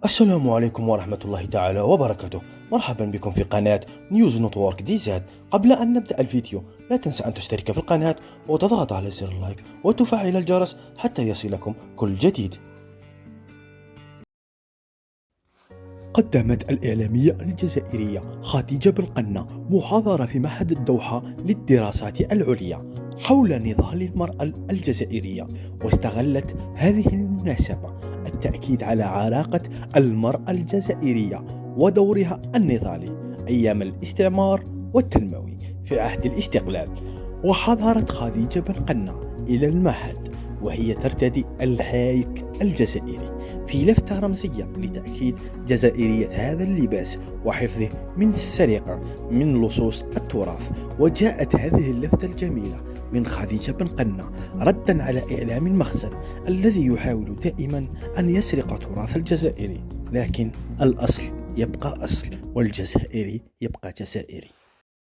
السلام عليكم ورحمة الله تعالى وبركاته. مرحبا بكم في قناة نيوز نتورك دي زاد. قبل أن نبدأ الفيديو لا تنسى أن تشترك في القناة وتضغط على زر اللايك وتفعل الجرس حتى يصلكم كل جديد. قدمت الإعلامية الجزائرية خديجة بن قنا محاضرة في معهد الدوحة للدراسات العليا حول نضال المرأة الجزائرية، واستغلت هذه المناسبة التأكيد على علاقة المرأة الجزائرية ودورها النضالي أيام الاستعمار والتنموي في عهد الاستقلال. وحضرت خديجة بن قنا إلى المعهد وهي ترتدي الهايك الجزائري في لفتة رمزية لتأكيد جزائرية هذا اللباس وحفظه من السرقة من لصوص التراث. وجاءت هذه اللفتة الجميلة من خديجة بن قنا ردا على إعلام المخزن الذي يحاول دائما أن يسرق تراث الجزائري، لكن الأصل يبقى أصل والجزائري يبقى جزائري.